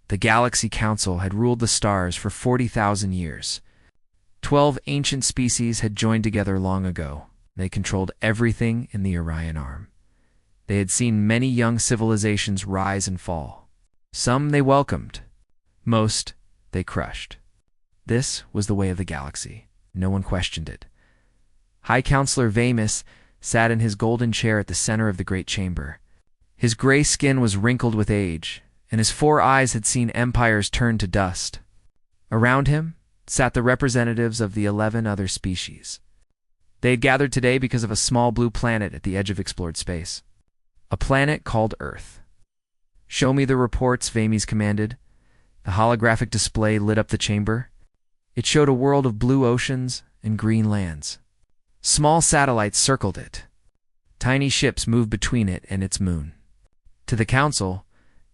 The Galaxy Council had ruled the stars for 40,000 years. 12 ancient species had joined together long ago. They controlled everything in the Orion Arm. They had seen many young civilizations rise and fall. Some they welcomed. Most they crushed. This was the way of the galaxy. No one questioned it. High Counselor Vamus sat in his golden chair at the center of the great chamber. His gray skin was wrinkled with age, and his 4 eyes had seen empires turn to dust. Around him sat the representatives of the 11 other species. They had gathered today because of a small blue planet at the edge of explored space. A planet called Earth. "Show me the reports," Vames commanded. The holographic display lit up the chamber. It showed a world of blue oceans and green lands. Small satellites circled it. Tiny ships moved between it and its moon. To the Council,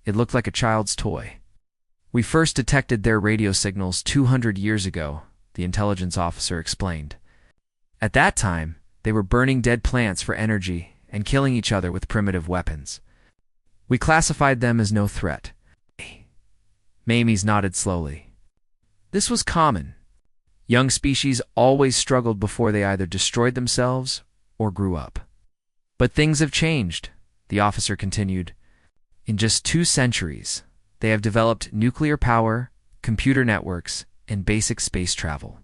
it looked like a child's toy. "We first detected their radio signals 200 years ago," the intelligence officer explained. "At that time, they were burning dead plants for energy and killing each other with primitive weapons. We classified them as no threat." Mamie's nodded slowly. This was common. Young species always struggled before they either destroyed themselves or grew up. "But things have changed," the officer continued. "In just 2 centuries, they have developed nuclear power, computer networks, and basic space travel.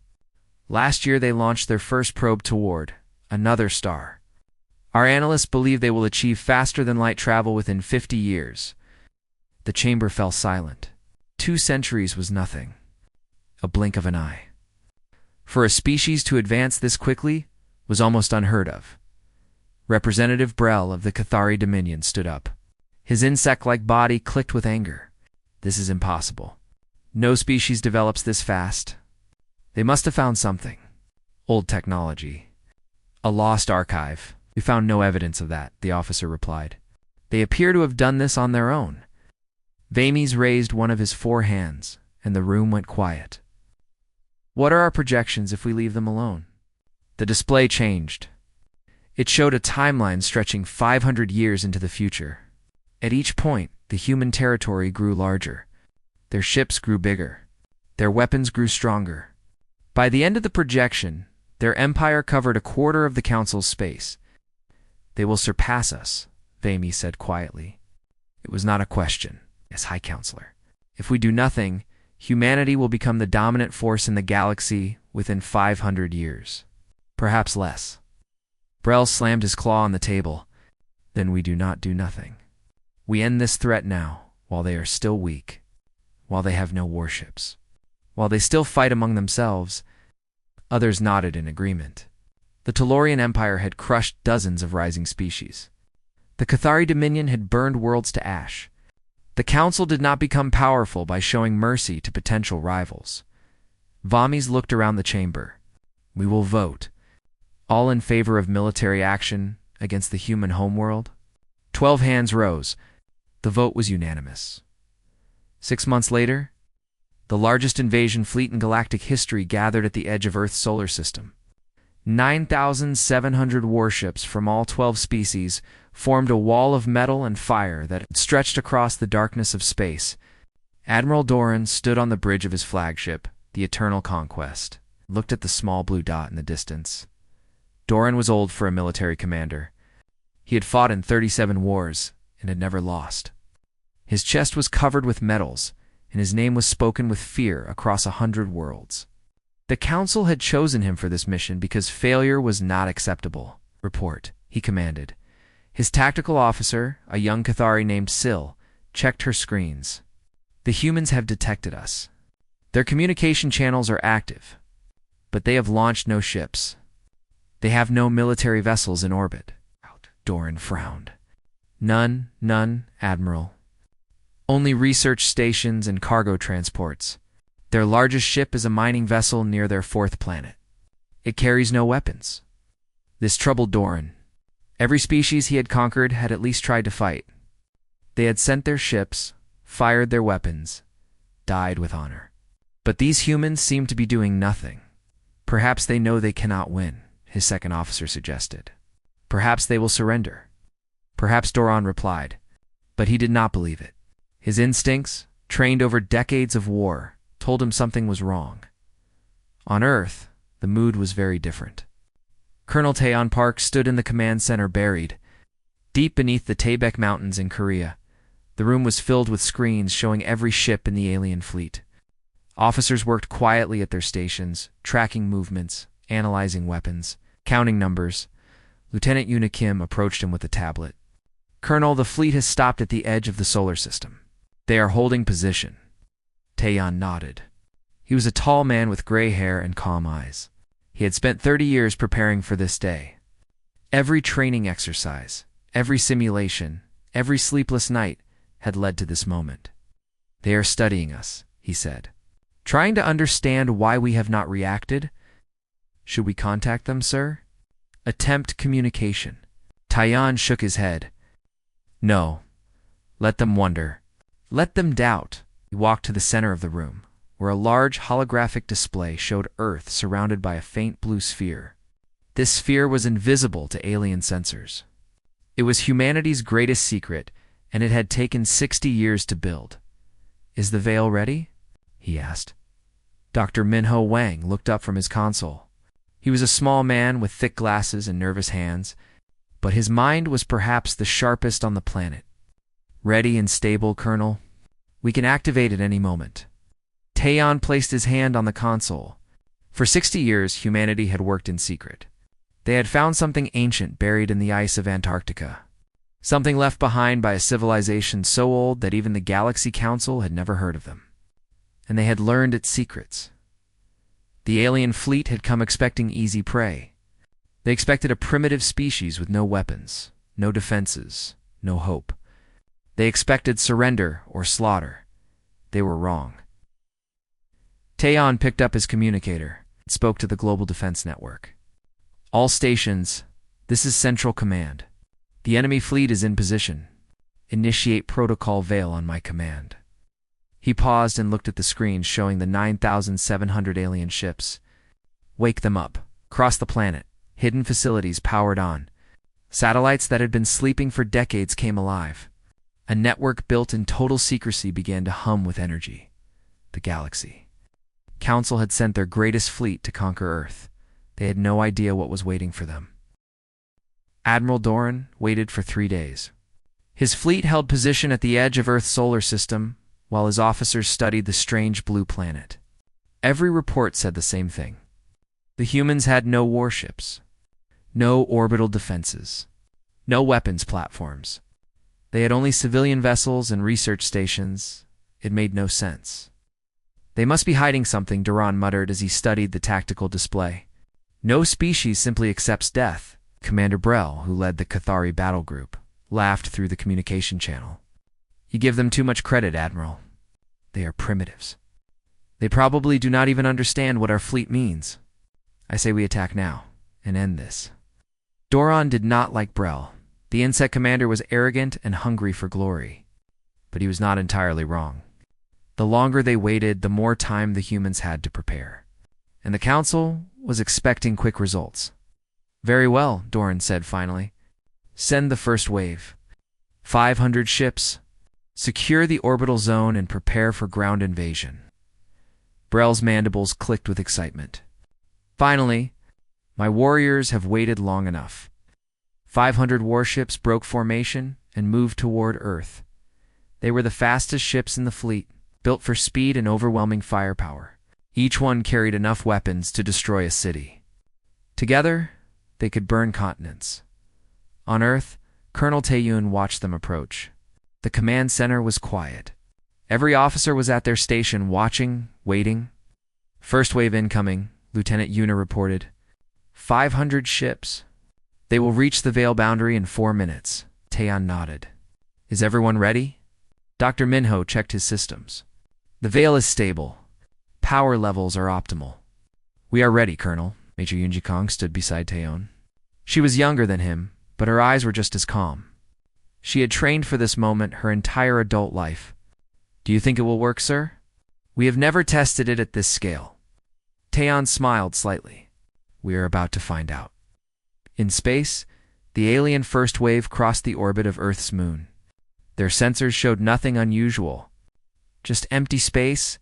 Last year they launched their first probe toward another star. Our analysts believe they will achieve faster-than-light travel within 50 years. The chamber fell silent. 2 centuries was nothing. A blink of an eye. For a species to advance this quickly was almost unheard of. Representative Brell of the Cathari Dominion stood up. His insect-like body clicked with anger. "This is impossible. No species develops this fast. They must have found something. Old technology. A lost archive." "We found no evidence of that," the officer replied. "They appear to have done this on their own." Vames raised one of his 4 hands, and the room went quiet. "What are our projections if we leave them alone?" The display changed. It showed a timeline stretching 500 years into the future. At each point, the human territory grew larger. Their ships grew bigger. Their weapons grew stronger. By the end of the projection, their empire covered a quarter of the Council's space. "They will surpass us," Vames said quietly. "It was not a question, as High Counselor. If we do nothing, humanity will become the dominant force in the galaxy within 500 years. Perhaps less." Brell slammed his claw on the table. "Then we do not do nothing. We end this threat now, while they are still weak, while they have no warships, while they still fight among themselves." Others nodded in agreement. The Tellurian Empire had crushed dozens of rising species. The Cathari Dominion had burned worlds to ash. The Council did not become powerful by showing mercy to potential rivals. Vames looked around the chamber. "We will vote. All in favor of military action against the human homeworld?" 12 hands rose. The vote was unanimous. 6 months later, the largest invasion fleet in galactic history gathered at the edge of Earth's solar system. 9,700 warships from all 12 species formed a wall of metal and fire that stretched across the darkness of space. Admiral Doran stood on the bridge of his flagship, the Eternal Conquest, looked at the small blue dot in the distance. Doran was old for a military commander. He had fought in 37 wars and had never lost. His chest was covered with medals, and his name was spoken with fear across 100 worlds. The Council had chosen him for this mission because failure was not acceptable. "Report," he commanded. His tactical officer, a young Cathari named Syl, checked her screens. "The humans have detected us. Their communication channels are active, but they have launched no ships. They have no military vessels in orbit." Doran frowned. None, Admiral. Only research stations and cargo transports. Their largest ship is a mining vessel near their 4th planet. It carries no weapons." This troubled Doran. Every species he had conquered had at least tried to fight. They had sent their ships, fired their weapons, died with honor. But these humans seem to be doing nothing. "Perhaps they know they cannot win," his second officer suggested. "Perhaps they will surrender." "Perhaps," Doran replied, but he did not believe it. His instincts, trained over decades of war, told him something was wrong. On Earth, the mood was very different. Colonel Taeyeon Park stood in the command center buried, deep beneath the Taebaek Mountains in Korea. The room was filled with screens showing every ship in the alien fleet. Officers worked quietly at their stations, tracking movements, analyzing weapons, counting numbers. Lieutenant Yoona Kim approached him with a tablet. "Colonel, the fleet has stopped at the edge of the solar system. They are holding position." Taeyeon nodded. He was a tall man with gray hair and calm eyes. He had spent 30 years preparing for this day. Every training exercise, every simulation, every sleepless night had led to this moment. "They are studying us," he said. "Trying to understand why we have not reacted. Should we contact them, sir? Attempt communication." Taeyeon shook his head. "No. Let them wonder. Let them doubt." He walked to the center of the room, where a large holographic display showed Earth surrounded by a faint blue sphere. This sphere was invisible to alien sensors. It was humanity's greatest secret, and it had taken 60 years to build. "Is the veil ready?" he asked. Dr. Minho Wang looked up from his console. He was a small man with thick glasses and nervous hands, but his mind was perhaps the sharpest on the planet. "Ready and stable, Colonel. We can activate at any moment." Taeyeon placed his hand on the console. For 60 years, humanity had worked in secret. They had found something ancient buried in the ice of Antarctica. Something left behind by a civilization so old that even the Galaxy Council had never heard of them. And they had learned its secrets. The alien fleet had come expecting easy prey. They expected a primitive species with no weapons, no defenses, no hope. They expected surrender or slaughter. They were wrong. Taeyeon picked up his communicator and spoke to the Global Defense Network. "All stations, this is Central Command. The enemy fleet is in position. Initiate protocol veil on my command." He paused and looked at the screen showing the 9,700 alien ships. "Wake them up. Across the planet, hidden facilities powered on. Satellites that had been sleeping for decades came alive. A network built in total secrecy began to hum with energy. The galaxy. Council had sent their greatest fleet to conquer Earth. They had no idea what was waiting for them." Admiral Doran waited for 3 days. His fleet held position at the edge of Earth's solar system, while his officers studied the strange blue planet. Every report said the same thing. The humans had no warships, no orbital defenses, no weapons platforms. They had only civilian vessels and research stations. It made no sense. "They must be hiding something," Doran muttered as he studied the tactical display. "No species simply accepts death." Commander Brell, who led the Cathari battle group, laughed through the communication channel. "You give them too much credit, Admiral. They are primitives. They probably do not even understand what our fleet means. I say we attack now and end this." Doran did not like Brell. The insect commander was arrogant and hungry for glory. But he was not entirely wrong. The longer they waited, the more time the humans had to prepare. And the Council was expecting quick results. "Very well," Doran said finally. "Send the first wave. 500 ships. Secure the orbital zone and prepare for ground invasion." Brell's mandibles clicked with excitement. "Finally, my warriors have waited long enough." 500 warships broke formation and moved toward Earth. They were the fastest ships in the fleet, built for speed and overwhelming firepower. Each one carried enough weapons to destroy a city. Together, they could burn continents. On Earth, Colonel Taeyeon watched them approach. The command center was quiet. Every officer was at their station watching, waiting. "First wave incoming," Lieutenant Yoona reported. 500 ships. "They will reach the veil boundary in 4 minutes." Taeyeon nodded. "Is everyone ready?" Dr. Minho checked his systems. "The veil is stable. Power levels are optimal." "We are ready, Colonel." Major Yoonji Kong stood beside Taeyeon. She was younger than him, but her eyes were just as calm. She had trained for this moment her entire adult life. "Do you think it will work, sir?" "We have never tested it at this scale." Taeyeon smiled slightly. "We are about to find out." In space, the alien first wave crossed the orbit of Earth's moon. Their sensors showed nothing unusual, just empty space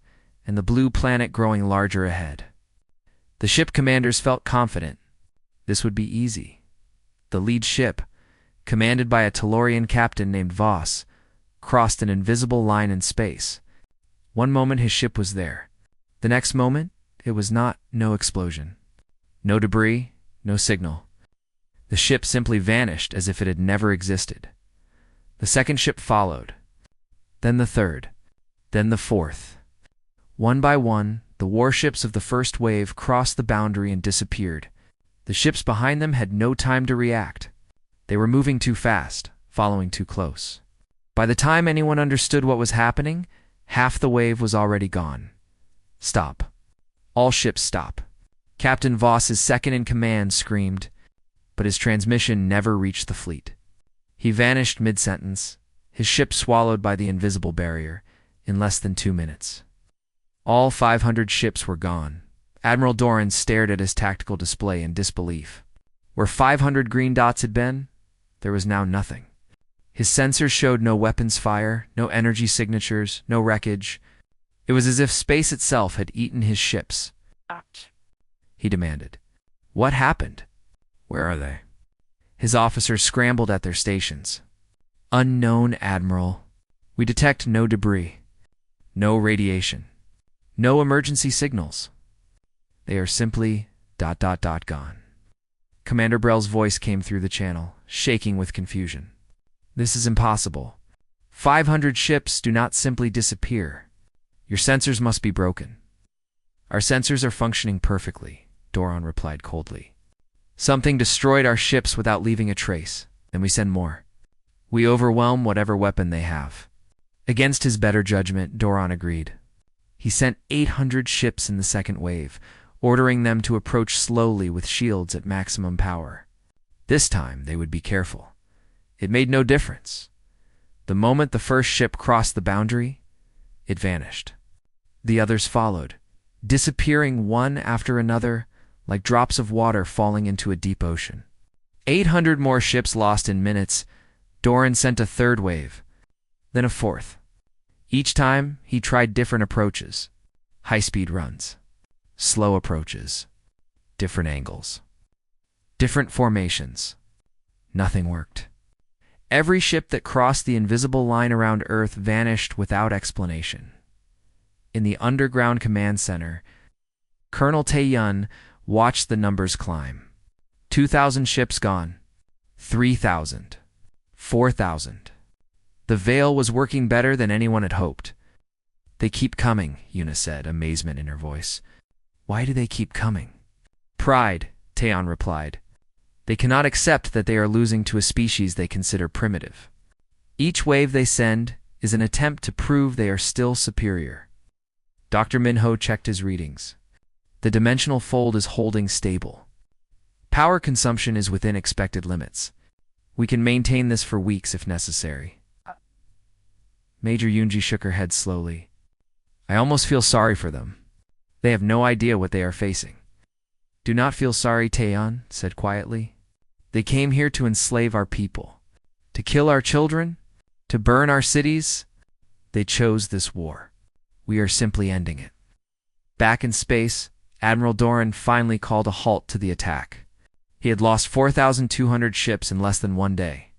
and the blue planet growing larger ahead. The ship commanders felt confident. This would be easy. The lead ship, commanded by a Tellurian captain named Voss, crossed an invisible line in space. One moment his ship was there. The next moment, it was not. No explosion. No debris, no signal. The ship simply vanished as if it had never existed. The second ship followed. Then the third. Then the fourth. One by one, the warships of the first wave crossed the boundary and disappeared. The ships behind them had no time to react. They were moving too fast, following too close. By the time anyone understood what was happening, half the wave was already gone. Stop. All ships stop. Captain Voss's second-in-command screamed, but his transmission never reached the fleet. He vanished mid-sentence, his ship swallowed by the invisible barrier, in less than 2 minutes. All 500 ships were gone. Admiral Doran stared at his tactical display in disbelief. Where 500 green dots had been, there was now nothing. His sensors showed no weapons fire, no energy signatures, no wreckage. It was as if space itself had eaten his ships. He demanded. What happened? Where are they? His officers scrambled at their stations. Unknown, Admiral. We detect no debris, no radiation, no emergency signals. They are simply ... gone. Commander Brell's voice came through the channel, shaking with confusion. This is impossible. 500 ships do not simply disappear. Your sensors must be broken. Our sensors are functioning perfectly, Doran replied coldly. Something destroyed our ships without leaving a trace, then we send more. We overwhelm whatever weapon they have. Against his better judgment, Doran agreed. He sent 800 ships in the second wave, ordering them to approach slowly with shields at maximum power. This time they would be careful. It made no difference. The moment the first ship crossed the boundary, it vanished. The others followed, disappearing one after another like drops of water falling into a deep ocean. 800 more ships lost in minutes. Doran sent a third wave, then a fourth. Each time, he tried different approaches. High-speed runs, slow approaches, different angles, different formations. Nothing worked. Every ship that crossed the invisible line around Earth vanished without explanation. In the underground command center, Colonel Tae-yun watched the numbers climb. 2,000 ships gone. 3,000. 4,000. The veil was working better than anyone had hoped. They keep coming, Yuna said, amazement in her voice. Why do they keep coming? Pride, Taeon replied. They cannot accept that they are losing to a species they consider primitive. Each wave they send is an attempt to prove they are still superior. Dr. Minho checked his readings. The dimensional fold is holding stable. Power consumption is within expected limits. We can maintain this for weeks if necessary. Major Yunji shook her head slowly. I almost feel sorry for them. They have no idea what they are facing. Do not feel sorry, Taeon said quietly. They came here to enslave our people, to kill our children, to burn our cities. They chose this war. We are simply ending it. Back in space, Admiral Doran finally called a halt to the attack. He had lost 4,200 ships in less than 1 day.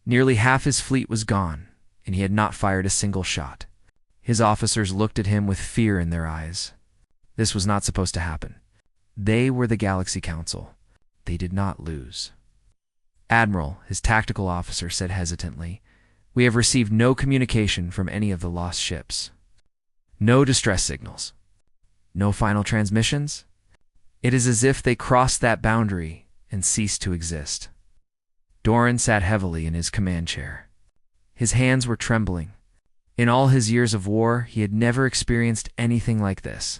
Nearly half his fleet was gone, and he had not fired a single shot. His officers looked at him with fear in their eyes. This was not supposed to happen. They were the Galaxy Council. They did not lose. Admiral, his tactical officer, said hesitantly, we have received no communication from any of the lost ships. No distress signals. No final transmissions? It is as if they crossed that boundary and ceased to exist. Doran sat heavily in his command chair. His hands were trembling. In all his years of war, he had never experienced anything like this.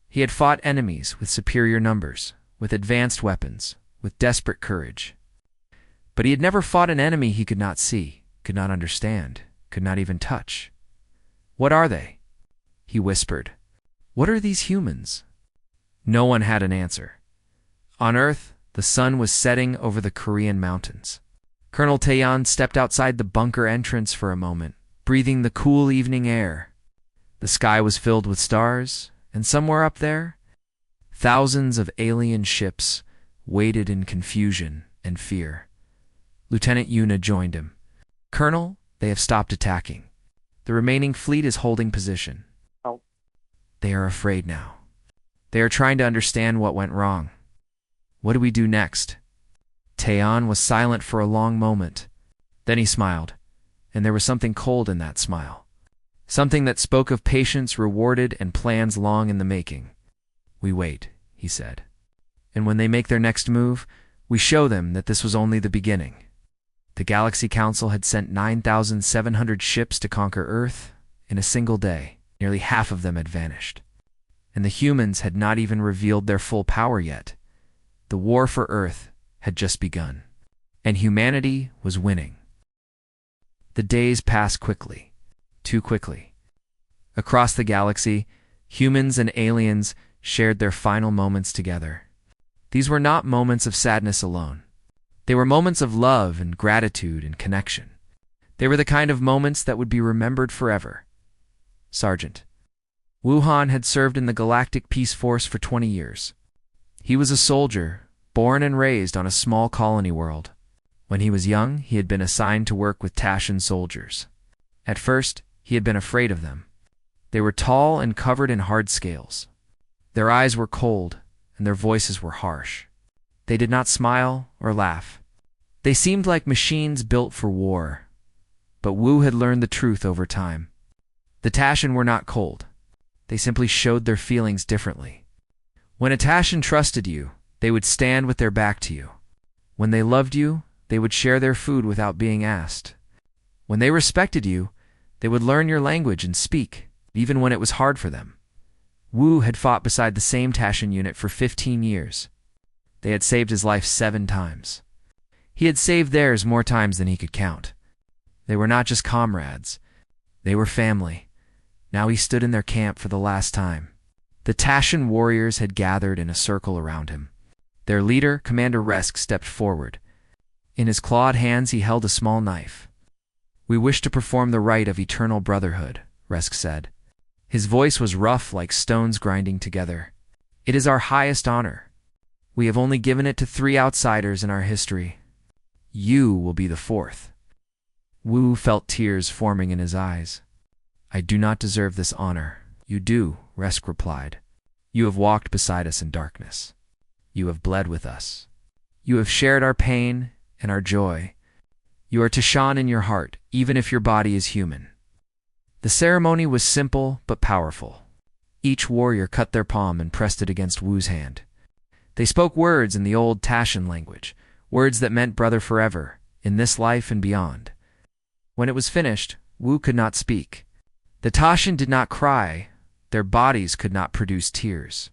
He had fought enemies with superior numbers, with advanced weapons, with desperate courage. But he had never fought an enemy he could not see, could not understand, could not even touch. What are they? He whispered. What are these humans? No one had an answer. On Earth, the sun was setting over the Korean mountains. Colonel Taeyan stepped outside the bunker entrance for a moment, breathing the cool evening air. The sky was filled with stars, and somewhere up there, thousands of alien ships waited in confusion and fear. Lieutenant Yuna joined him. "Colonel, they have stopped attacking. The remaining fleet is holding position. Oh. They are afraid now. They are trying to understand what went wrong. What do we do next?" Taeon was silent for a long moment. Then he smiled, and there was something cold in that smile. Something that spoke of patience rewarded and plans long in the making. "We wait," he said. "And when they make their next move, we show them that this was only the beginning." The Galaxy Council had sent 9,700 ships to conquer Earth in a single day. Nearly half of them had vanished. And the humans had not even revealed their full power yet. The war for Earth had just begun, and humanity was winning. The days passed quickly, too quickly. Across the galaxy, humans and aliens shared their final moments together. These were not moments of sadness alone. They were moments of love and gratitude and connection. They were the kind of moments that would be remembered forever. Sergeant Wuhan had served in the Galactic Peace Force for 20 years. He was a soldier, born and raised on a small colony world. When he was young, he had been assigned to work with Tashan soldiers. At first, he had been afraid of them. They were tall and covered in hard scales. Their eyes were cold, and their voices were harsh. They did not smile or laugh. They seemed like machines built for war. But Wu had learned the truth over time. The Tashan were not cold. They simply showed their feelings differently. When a Tashan trusted you, they would stand with their back to you. When they loved you, they would share their food without being asked. When they respected you, they would learn your language and speak, even when it was hard for them. Wu had fought beside the same Tashan unit for 15 years. They had saved his life 7 times. He had saved theirs more times than he could count. They were not just comrades. They were family. Now he stood in their camp for the last time. The Tashan warriors had gathered in a circle around him. Their leader, Commander Resk, stepped forward. In his clawed hands he held a small knife. "We wish to perform the rite of eternal brotherhood," Resk said. His voice was rough like stones grinding together. "It is our highest honor. We have only given it to 3 outsiders in our history. You will be the 4th. Wu felt tears forming in his eyes. "I do not deserve this honor." "You do," Resk replied. "You have walked beside us in darkness. You have bled with us. You have shared our pain and our joy. You are Tashan in your heart, even if your body is human." The ceremony was simple but powerful. Each warrior cut their palm and pressed it against Wu's hand. They spoke words in the old Tashan language, words that meant brother forever, in this life and beyond. When it was finished, Wu could not speak. The Tashan did not cry. Their bodies could not produce tears.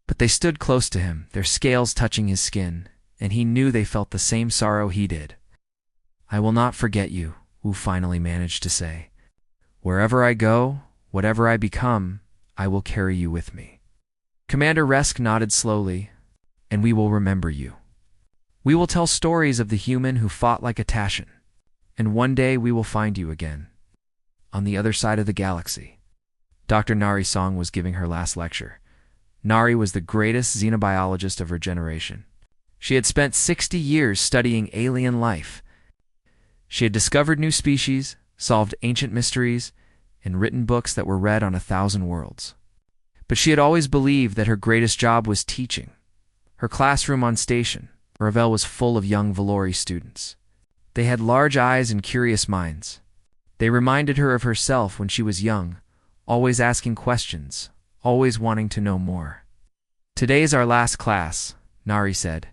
But they stood close to him, their scales touching his skin, and he knew they felt the same sorrow he did. "I will not forget you," Wu finally managed to say. "Wherever I go, whatever I become, I will carry you with me." Commander Resk nodded slowly. "And we will remember you. We will tell stories of the human who fought like a Tashan. And one day we will find you again, on the other side of the galaxy." Dr. Nari Song was giving her last lecture. Nari was the greatest xenobiologist of her generation. She had spent 60 years studying alien life. She had discovered new species, solved ancient mysteries, and written books that were read on 1,000 worlds. But she had always believed that her greatest job was teaching. Her classroom on station, Ravel, was full of young Valori students. They had large eyes and curious minds. They reminded her of herself when she was young, always asking questions, always wanting to know more. "Today's our last class," Nari said.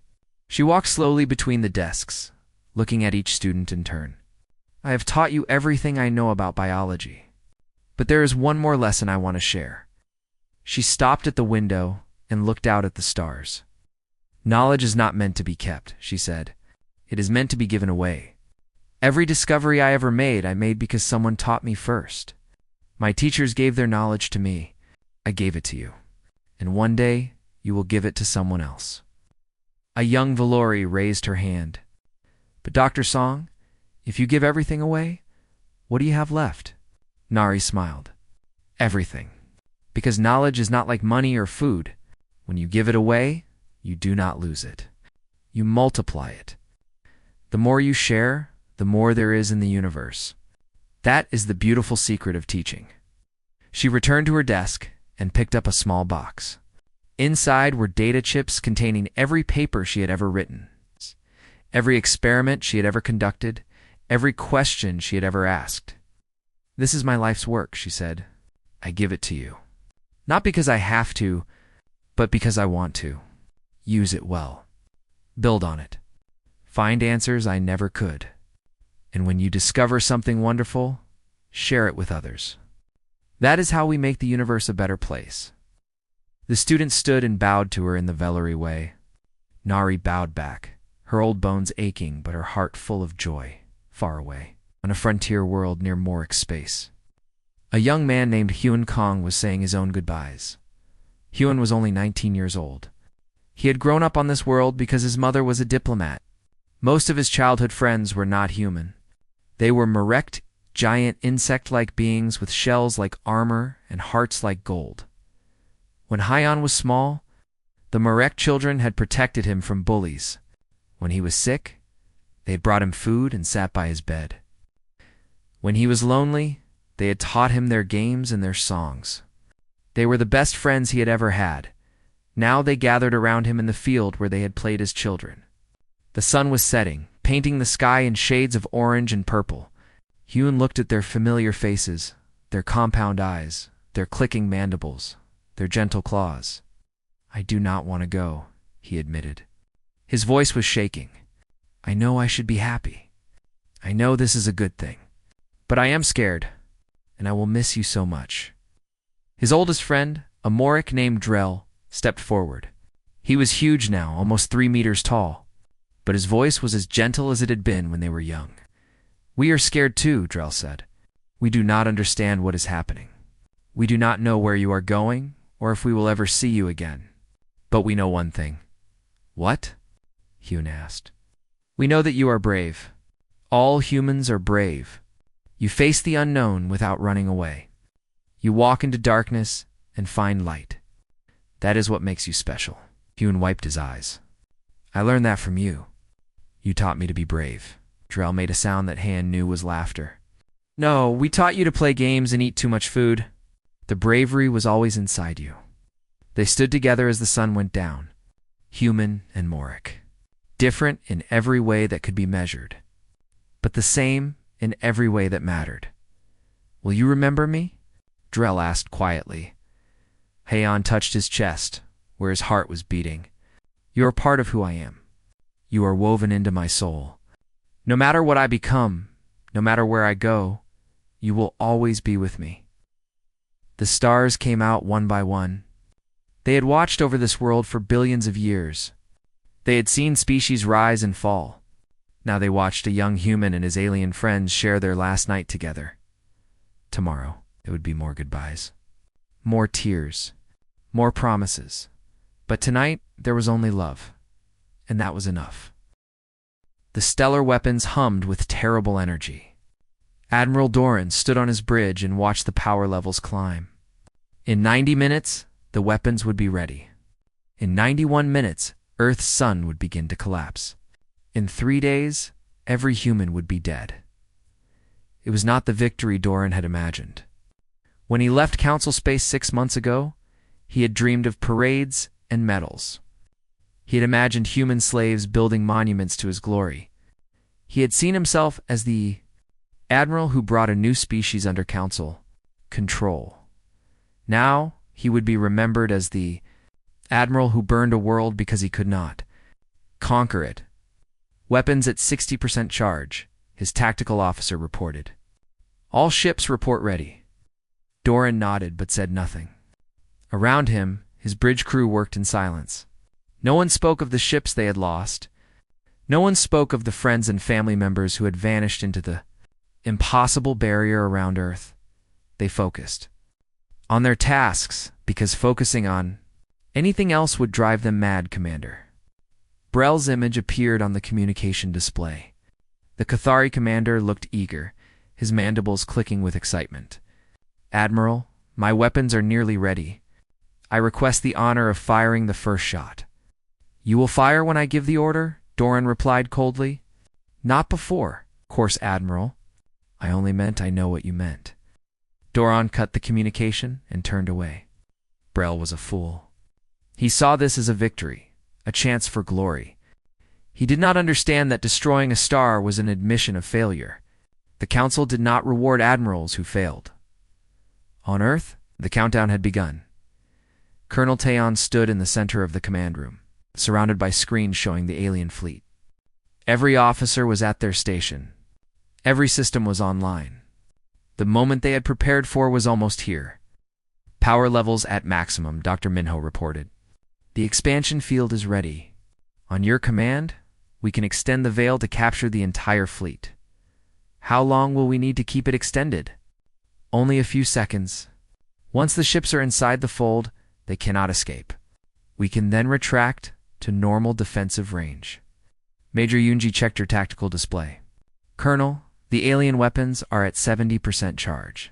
She walked slowly between the desks, looking at each student in turn. "I have taught you everything I know about biology. But there is one more lesson I want to share." She stopped at the window and looked out at the stars. "Knowledge is not meant to be kept," she said. "It is meant to be given away. Every discovery I ever made, I made because someone taught me first. My teachers gave their knowledge to me. I gave it to you. And one day, you will give it to someone else." A young Valori raised her hand. "But Dr. Song, if you give everything away, what do you have left?" Nari smiled. everything. Because knowledge is not like money or food. When you give it away, you do not lose it. You multiply it. The more you share, the more there is in the universe. That is the beautiful secret of teaching. She returned to her desk and picked up a small box. Inside were data chips containing every paper she had ever written, every experiment she had ever conducted, every question she had ever asked. "This is my life's work," she said. "I give it to you. Not because I have to, but because I want to. Use it well. Build on it. Find answers I never could. And when you discover something wonderful, share it with others. That is how we make the universe a better place." The student stood and bowed to her in the Valerie way. Nari bowed back, her old bones aching but her heart full of joy, far away, on a frontier world near Moric space. A young man named Hyun Kong was saying his own goodbyes. Hyun was only 19 years old. He had grown up on this world because his mother was a diplomat. Most of his childhood friends were not human. They were Morect, giant insect-like beings with shells like armor and hearts like gold. When Hyun was small, the Morect children had protected him from bullies. When he was sick, they had brought him food and sat by his bed. When he was lonely, they had taught him their games and their songs. They were the best friends he had ever had. Now they gathered around him in the field where they had played as children. The sun was setting, painting the sky in shades of orange and purple. Hyun looked at their familiar faces, their compound eyes, their clicking mandibles, their gentle claws. "I do not want to go," he admitted. His voice was shaking. "I know I should be happy. I know this is a good thing. But I am scared, and I will miss you so much." His oldest friend, a Moric named Drell, stepped forward. He was huge now, almost 3 meters tall, but his voice was as gentle as it had been when they were young. "We are scared too," Drell said. "We do not understand what is happening. We do not know where you are going or if we will ever see you again. But we know one thing." "What?" Hyun asked. "We know that you are brave. All humans are brave. You face the unknown without running away. You walk into darkness and find light. That is what makes you special." Hyun wiped his eyes. "I learned that from you. You taught me to be brave." Drell made a sound that Han knew was laughter. "No, we taught you to play games and eat too much food. The bravery was always inside you." They stood together as the sun went down, human and Moric, different in every way that could be measured, but the same in every way that mattered. "Will you remember me?" Drell asked quietly. Haon touched his chest, where his heart was beating. "You are part of who I am. You are woven into my soul. No matter what I become, no matter where I go, you will always be with me." The stars came out one by one. They had watched over this world for billions of years. They had seen species rise and fall. Now they watched a young human and his alien friends share their last night together. Tomorrow, there would be more goodbyes, more tears, more promises. But tonight, there was only love, and that was enough. The stellar weapons hummed with terrible energy. Admiral Doran stood on his bridge and watched the power levels climb. In 90 minutes, the weapons would be ready. In 91 minutes, Earth's sun would begin to collapse. In 3 days, every human would be dead. It was not the victory Doran had imagined. When he left Council Space 6 months ago, he had dreamed of parades and medals. He had imagined human slaves building monuments to his glory. He had seen himself as the admiral who brought a new species under council, control. Now he would be remembered as the admiral who burned a world because he could not conquer it. "Weapons at 60% charge," his tactical officer reported. "All ships report ready." Doran nodded but said nothing. Around him, his bridge crew worked in silence. No one spoke of the ships they had lost. No one spoke of the friends and family members who had vanished into the impossible barrier around Earth. They focused on their tasks, because focusing on anything else would drive them mad, Commander. Brell's image appeared on the communication display. The Cathari commander looked eager, his mandibles clicking with excitement. "Admiral, My weapons are nearly ready. I request the honor of firing the first shot." "You will fire when I give the order?" Doran replied coldly. "Not before, Course Admiral. I only meant I know what you meant." Doran cut the communication and turned away. Brel was a fool. He saw this as a victory, a chance for glory. He did not understand that destroying a star was an admission of failure. The Council did not reward admirals who failed. On Earth, the countdown had begun. Colonel Taeon stood in the center of the command room, surrounded by screens showing the alien fleet. Every officer was at their station. Every system was online. The moment they had prepared for was almost here. "Power levels at maximum," Dr. Minho reported. "The expansion field is ready. On your command, we can extend the veil to capture the entire fleet. How long will we need to keep it extended?" "Only a few seconds. Once the ships are inside the fold, they cannot escape. We can then retract to normal defensive range." Major Yunji checked her tactical display. "Colonel, the alien weapons are at 70% charge.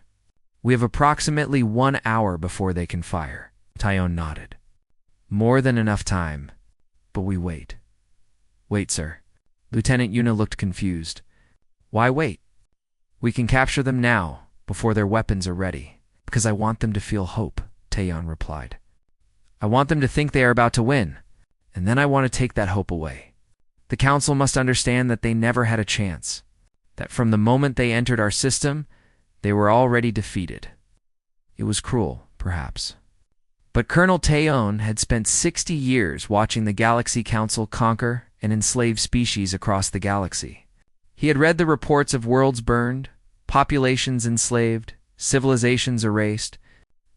We have approximately 1 hour before they can fire." Taeon nodded. "More than enough time, but we wait." "Wait, sir." Lieutenant Yuna looked confused. "Why wait? We can capture them now, before their weapons are ready." "Because I want them to feel hope," Taeon replied. "I want them to think they are about to win, and then I want to take that hope away. The Council must understand that they never had a chance, that from the moment they entered our system, they were already defeated. It was cruel, perhaps. But Colonel Taeon had spent 60 years watching the Galaxy Council conquer and enslave species across the galaxy. He had read the reports of worlds burned, populations enslaved, civilizations erased.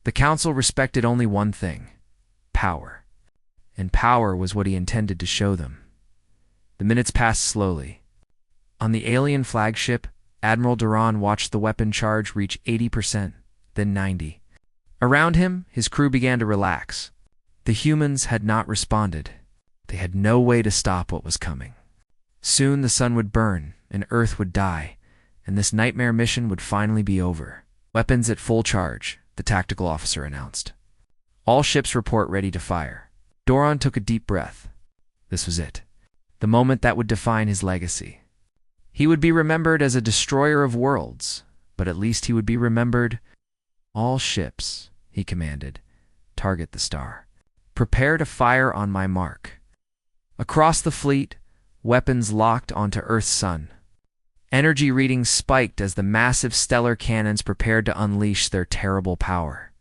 The Council respected only one thing: power. And power was what he intended to show them. The minutes passed slowly. On the alien flagship, Admiral Duran watched the weapon charge reach 80%, then 90%. Around him, his crew began to relax. The humans had not responded. They had no way to stop what was coming. Soon the sun would burn, and Earth would die, and this nightmare mission would finally be over. "Weapons at full charge," the tactical officer announced. "All ships report ready to fire." Doran took a deep breath. This was it. The moment that would define his legacy. He would be remembered as a destroyer of worlds, but at least he would be remembered. "All ships," he commanded, "target the star. Prepare to fire on my mark." Across the fleet, weapons locked onto Earth's sun. Energy readings spiked as the massive stellar cannons prepared to unleash their terrible power.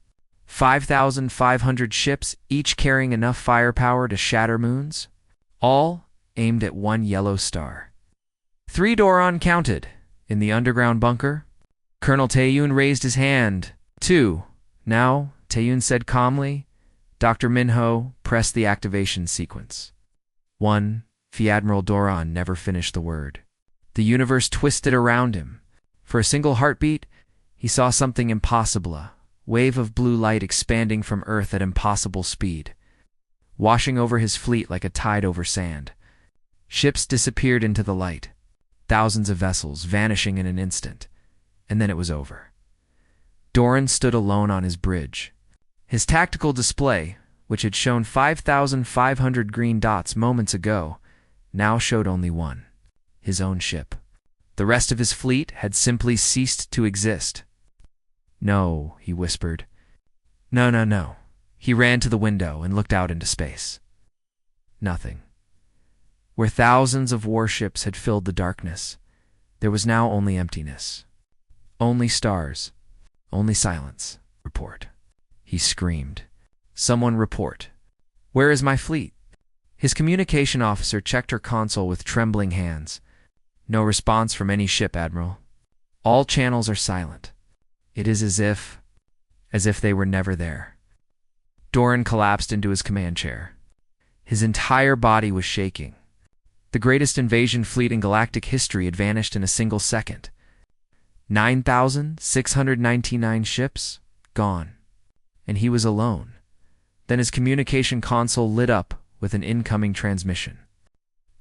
5,500 ships, each carrying enough firepower to shatter moons, all aimed at one yellow star. 3 Doran counted. In the underground bunker, Colonel Taeyoon raised his hand. 2. Now, Taeyoon said calmly. Dr. Minho pressed the activation sequence. 1. Admiral Doran never finished the word. The universe twisted around him. For a single heartbeat, he saw something impossible, a wave of blue light expanding from Earth at impossible speed, washing over his fleet like a tide over sand. Ships disappeared into the light, thousands of vessels vanishing in an instant, and then it was over. Doran stood alone on his bridge. His tactical display, which had shown 5,500 green dots moments ago, now showed only one: his own ship. The rest of his fleet had simply ceased to exist. "No," he whispered. "No, no, no." He ran to the window and looked out into space. Nothing. Where thousands of warships had filled the darkness, there was now only emptiness. Only stars. Only silence. "Report." He screamed. "Someone report. Where is my fleet?" His communication officer checked her console with trembling hands. "No response from any ship, Admiral. All channels are silent. It is as if they were never there." Doran collapsed into his command chair. His entire body was shaking. The greatest invasion fleet in galactic history had vanished in a single second. 9,699 ships, gone. And he was alone. Then his communication console lit up with an incoming transmission.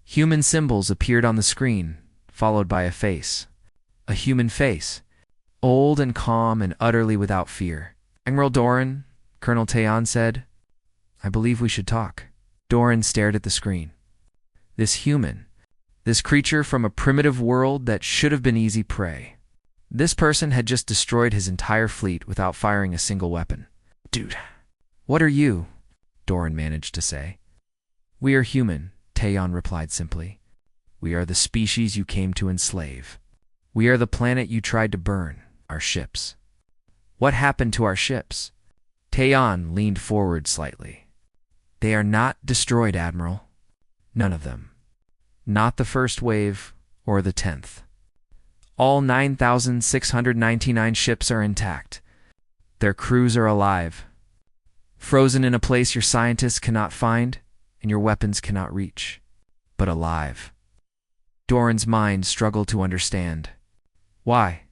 Human symbols appeared on the screen, followed by a face. A human face, old and calm and utterly without fear. Admiral Doran, Colonel Taeon said, "I believe we should talk." Doran stared at the screen. This human, this creature from a primitive world that should have been easy prey. This person had just destroyed his entire fleet without firing a single weapon. "Dude, what are you?" Doran managed to say. "We are human," Taeon replied simply. "We are the species you came to enslave. We are the planet you tried to burn, our ships." "What happened to our ships?" Taeon leaned forward slightly. "They are not destroyed, Admiral. None of them. Not the first wave or the 10th. All 9,699 ships are intact. Their crews are alive, frozen in a place your scientists cannot find and your weapons cannot reach, but alive." Doran's mind struggled to understand. Why?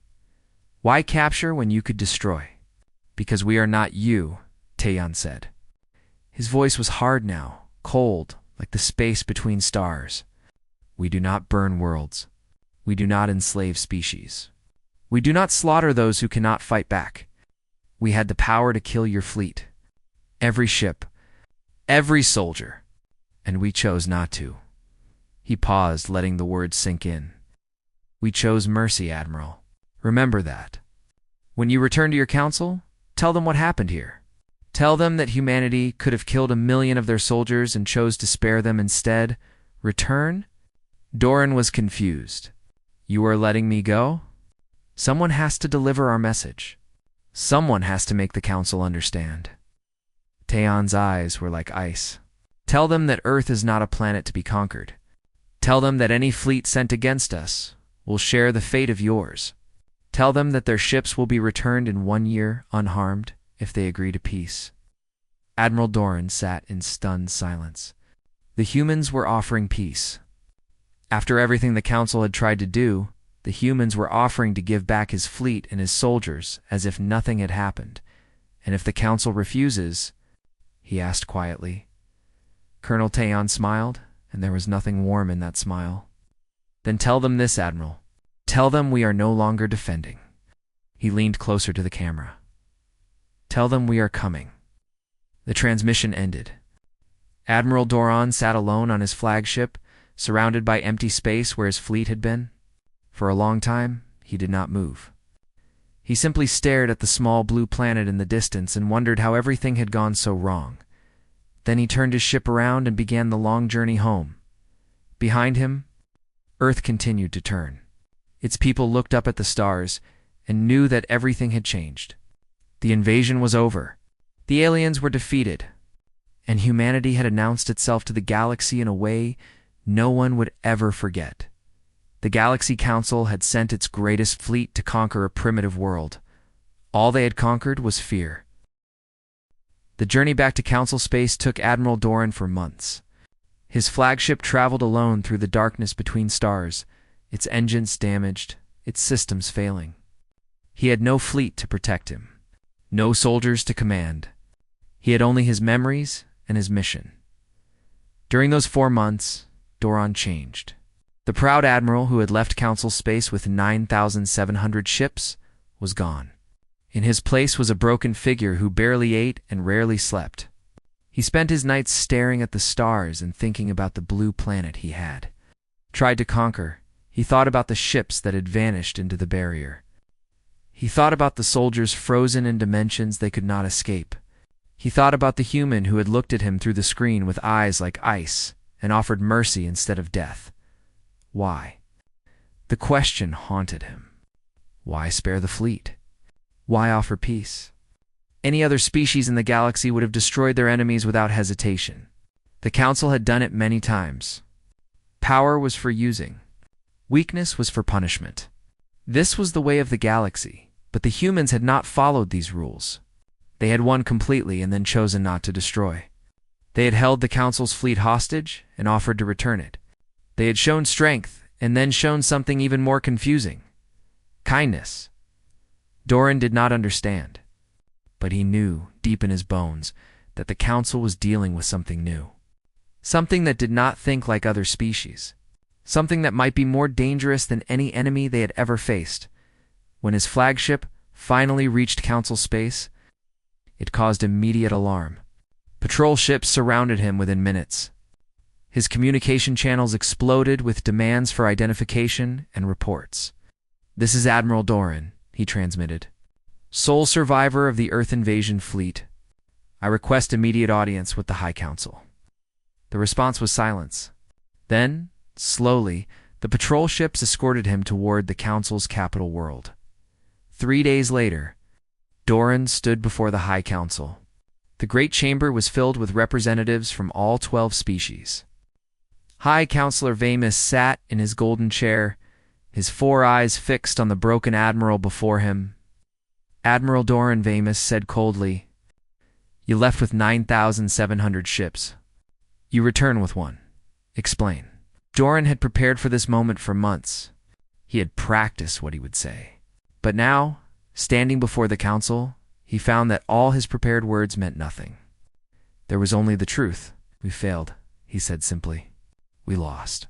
Why capture when you could destroy? "Because we are not you," Taeon said. His voice was hard now, cold, like the space between stars. "We do not burn worlds. We do not enslave species. We do not slaughter those who cannot fight back. We had the power to kill your fleet. Every ship. Every soldier. And we chose not to." He paused, letting the words sink in. "We chose mercy, Admiral. Remember that. When you return to your council, tell them what happened here. Tell them that humanity could have killed 1,000,000 of their soldiers and chose to spare them instead. Return?" Doran was confused. "You are letting me go?" "Someone has to deliver our message. Someone has to make the council understand." Taeon's eyes were like ice. "Tell them that Earth is not a planet to be conquered. Tell them that any fleet sent against us will share the fate of yours. Tell them that their ships will be returned in 1 year unharmed if they agree to peace." Admiral Doran sat in stunned silence. The humans were offering peace. After everything the council had tried to do, the humans were offering to give back his fleet and his soldiers as if nothing had happened. "And if the council refuses?" he asked quietly. Colonel Taeon smiled, and there was nothing warm in that smile. "Then tell them this, Admiral. Tell them we are no longer defending." He leaned closer to the camera. "Tell them we are coming." The transmission ended. Admiral Doran sat alone on his flagship, surrounded by empty space where his fleet had been. For a long time, he did not move. He simply stared at the small blue planet in the distance and wondered how everything had gone so wrong. Then he turned his ship around and began the long journey home. Behind him, Earth continued to turn. Its people looked up at the stars and knew that everything had changed. The invasion was over. The aliens were defeated. And humanity had announced itself to the galaxy in a way no one would ever forget. The Galaxy Council had sent its greatest fleet to conquer a primitive world. All they had conquered was fear. The journey back to Council space took Admiral Doran for months. His flagship traveled alone through the darkness between stars, its engines damaged, its systems failing. He had no fleet to protect him, no soldiers to command. He had only his memories and his mission. During those 4 months, Doran changed. The proud admiral who had left Council space with 9,700 ships was gone. In his place was a broken figure who barely ate and rarely slept. He spent his nights staring at the stars and thinking about the blue planet he had tried to conquer. He thought about the ships that had vanished into the barrier. He thought about the soldiers frozen in dimensions they could not escape. He thought about the human who had looked at him through the screen with eyes like ice and offered mercy instead of death. Why? The question haunted him. Why spare the fleet? Why offer peace? Any other species in the galaxy would have destroyed their enemies without hesitation. The Council had done it many times. Power was for using. Weakness was for punishment. This was the way of the galaxy, but the humans had not followed these rules. They had won completely and then chosen not to destroy. They had held the Council's fleet hostage and offered to return it. They had shown strength and then shown something even more confusing. Kindness. Doran did not understand, but he knew, deep in his bones, that the Council was dealing with something new. Something that did not think like other species. Something that might be more dangerous than any enemy they had ever faced. When his flagship finally reached Council space, It caused immediate alarm. Patrol ships surrounded him within minutes. His communication channels exploded with demands for identification and reports. "This is Admiral Doran," he transmitted. "Sole survivor of the Earth invasion fleet. I request immediate audience with the High Council." The response was silence. Then, slowly, the patrol ships escorted him toward the Council's capital world. 3 days later, Doran stood before the High Council. The great chamber was filled with representatives from all 12 species. High Counselor Vamus sat in his golden chair, his 4 eyes fixed on the broken admiral before him. Admiral Doran, Vamus said coldly, "You left with 9,700 ships. You return with one. Explain." Doran had prepared for this moment for months. He had practiced what he would say. But now, standing before the council, he found that all his prepared words meant nothing. There was only the truth. "We failed," he said simply. "We lost."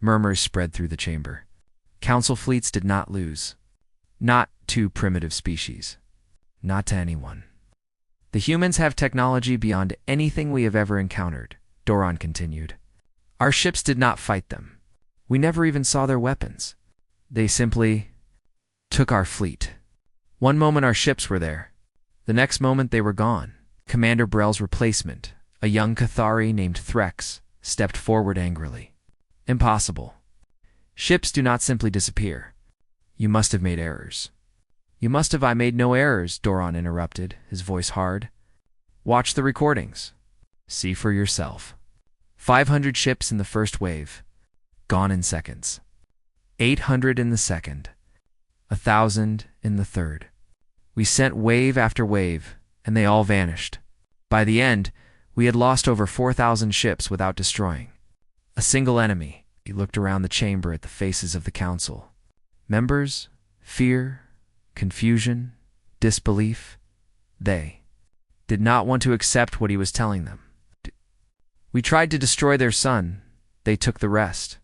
Murmurs spread through the chamber. Council fleets did not lose. Not to primitive species. Not to anyone. "The humans have technology beyond anything we have ever encountered," Doran continued. "Our ships did not fight them. We never even saw their weapons. They simply took our fleet. One moment our ships were there. The next moment they were gone." Commander Brell's replacement, a young Cathari named Threx, stepped forward angrily. "Impossible. Ships do not simply disappear. You must have made errors." "You must have. I made no errors," Doran interrupted, his voice hard. "Watch the recordings. See for yourself. 500 ships in the first wave. Gone in seconds. 800 in the second. 1,000 in the third. We sent wave after wave, and they all vanished. By the end, we had lost over 4,000 ships without destroying a single enemy." He looked around the chamber at the faces of the council. Members, fear, confusion, disbelief. They did not want to accept what he was telling them. "We tried to destroy their sun. They took the rest.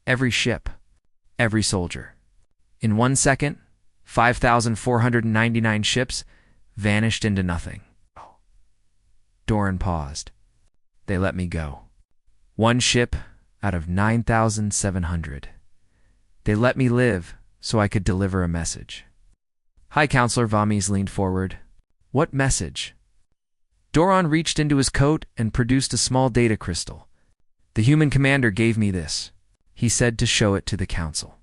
Every ship, every soldier. In 1 second, 5,499 ships vanished into nothing." Doran paused. "They let me go. 1 ship out of 9,700. They let me live so I could deliver a message." High Counselor Vamis leaned forward. "What message?" Doran reached into his coat and produced a small data crystal. "The human commander gave me this," he said to show it to the council.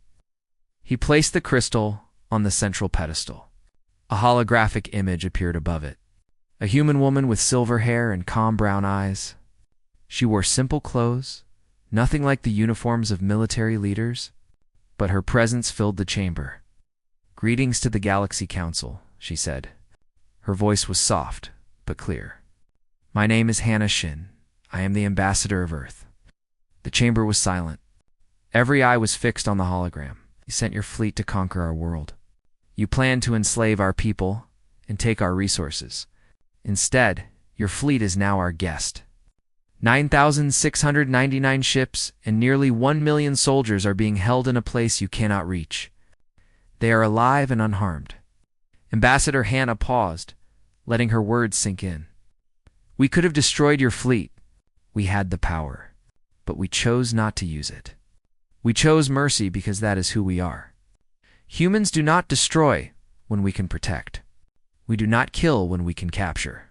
He placed the crystal on the central pedestal. A holographic image appeared above it. A human woman with silver hair and calm brown eyes. She wore simple clothes, nothing like the uniforms of military leaders, but her presence filled the chamber. "Greetings to the Galaxy Council," she said. Her voice was soft, but clear. "My name is Hannah Shin. I am the ambassador of Earth." The chamber was silent. Every eye was fixed on the hologram. "You sent your fleet to conquer our world. You planned to enslave our people and take our resources. Instead, your fleet is now our guest. 9,699 ships and nearly 1 million soldiers are being held in a place you cannot reach. They are alive and unharmed." Ambassador Hannah paused, letting her words sink in. "We could have destroyed your fleet. We had the power, but we chose not to use it. We chose mercy because that is who we are. Humans do not destroy when we can protect. We do not kill when we can capture.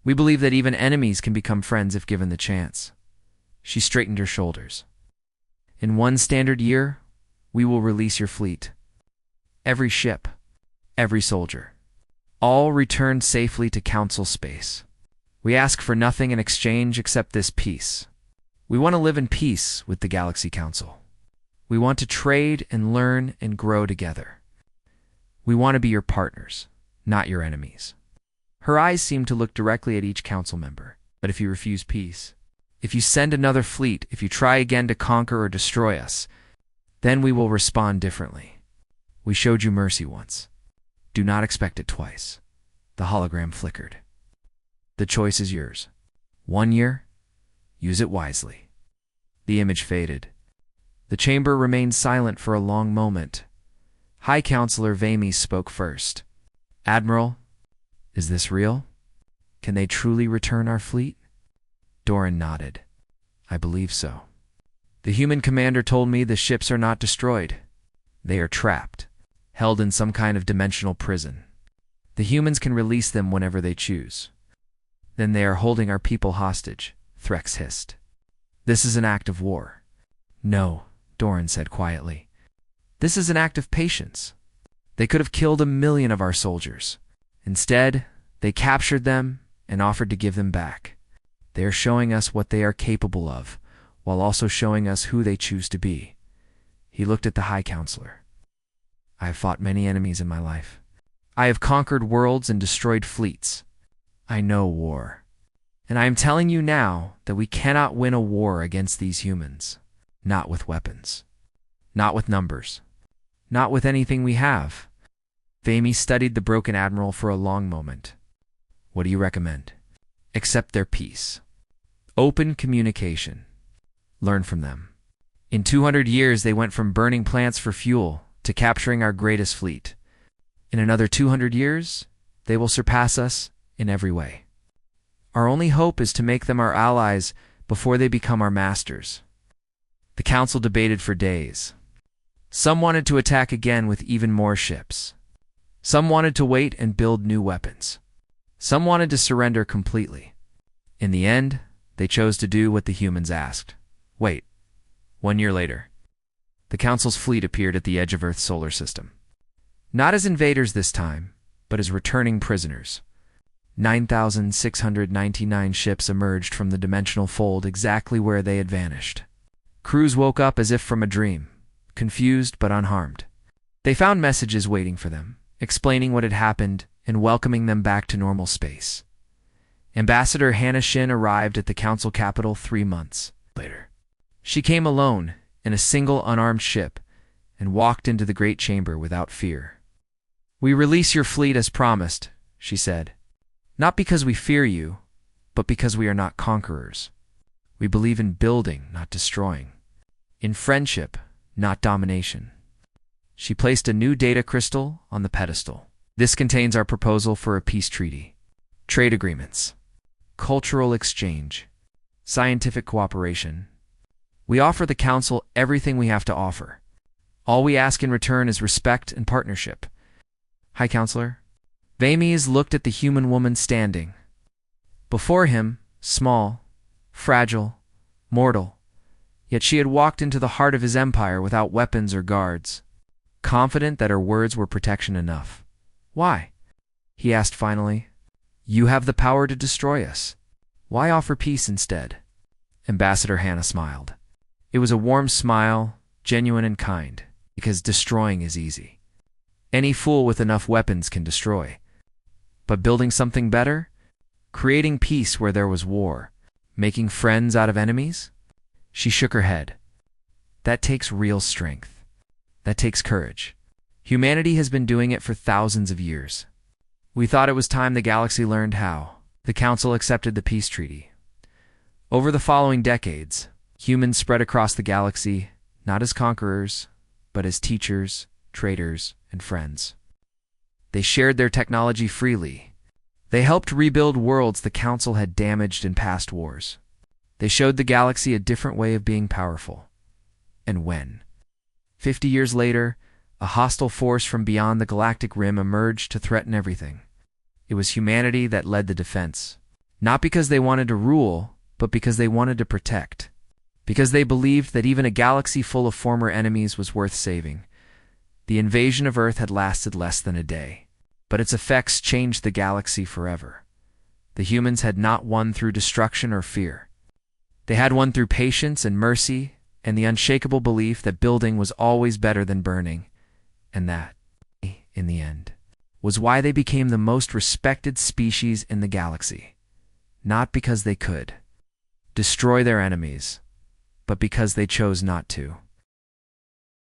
We believe that even enemies can become friends if given the chance." She straightened her shoulders. "In 1 standard year, we will release your fleet. Every ship, every soldier. All returned safely to Council space. We ask for nothing in exchange except this peace. We want to live in peace with the Galaxy Council. We want to trade and learn and grow together. We want to be your partners, not your enemies." Her eyes seemed to look directly at each council member. "But if you refuse peace, if you send another fleet, if you try again to conquer or destroy us, then we will respond differently. We showed you mercy once. Do not expect it twice." The hologram flickered. "The choice is yours. 1 year, use it wisely." The image faded. The chamber remained silent for a long moment. High Counselor Vamis spoke first. "Admiral, Is this real? Can they truly return our fleet? Doran nodded. I believe so. The human commander told me the ships are not destroyed. They are trapped, held in some kind of dimensional prison. The humans can release them whenever they choose. Then they are holding our people hostage, Threx hissed. This is an act of war. No, Doran said quietly. This is an act of patience. They could have killed 1,000,000 of our soldiers. Instead, they captured them and offered to give them back. They are showing us what they are capable of, while also showing us who they choose to be. He looked at the High Counselor. I have fought many enemies in my life. I have conquered worlds and destroyed fleets. I know war. And I am telling you now that we cannot win a war against these humans. Not with weapons. Not with numbers. Not with anything we have. Vamy studied the broken admiral for a long moment. What do you recommend? Accept their peace. Open communication. Learn from them. In 200 years, they went from burning plants for fuel to capturing our greatest fleet. In another 200 years, they will surpass us in every way. Our only hope is to make them our allies before they become our masters. The council debated for days. Some wanted to attack again with even more ships. Some wanted to wait and build new weapons. Some wanted to surrender completely. In the end, they chose to do what the humans asked. Wait. 1 year later, the Council's fleet appeared at the edge of Earth's solar system. Not as invaders this time, but as returning prisoners. 9,699 ships emerged from the dimensional fold exactly where they had vanished. Crews woke up as if from a dream, confused but unharmed. They found messages waiting for them, explaining what had happened and welcoming them back to normal space. Ambassador Hannah Shin arrived at the Council capital 3 months later. She came alone in a single unarmed ship and walked into the great chamber without fear. We release your fleet as promised, she said. Not because we fear you, but because we are not conquerors. We believe in building, not destroying. In friendship, not domination. She placed a new data crystal on the pedestal. This contains our proposal for a peace treaty, trade agreements, cultural exchange, scientific cooperation. We offer the Council everything we have to offer. All we ask in return is respect and partnership. High Counselor, Vamies looked at the human woman standing. Before him, small, fragile, mortal, yet she had walked into the heart of his empire without weapons or guards, confident that her words were protection enough. Why? He asked finally. You have the power to destroy us. Why offer peace instead? Ambassador Hannah smiled. It was a warm smile, genuine and kind, because destroying is easy. Any fool with enough weapons can destroy. But building something better? Creating peace where there was war? Making friends out of enemies? She shook her head. That takes real strength. That takes courage. Humanity has been doing it for thousands of years. We thought it was time the galaxy learned how. The Council accepted the peace treaty. Over the following decades, humans spread across the galaxy, not as conquerors, but as teachers, traders, and friends. They shared their technology freely. They helped rebuild worlds the Council had damaged in past wars. They showed the galaxy a different way of being powerful. And when? 50 years later, a hostile force from beyond the galactic rim emerged to threaten everything. It was humanity that led the defense. Not because they wanted to rule, but because they wanted to protect. Because they believed that even a galaxy full of former enemies was worth saving. The invasion of Earth had lasted less than a day, but its effects changed the galaxy forever. The humans had not won through destruction or fear. They had won through patience and mercy and the unshakable belief that building was always better than burning, and that, in the end, was why they became the most respected species in the galaxy. Not because they could destroy their enemies, but because they chose not to.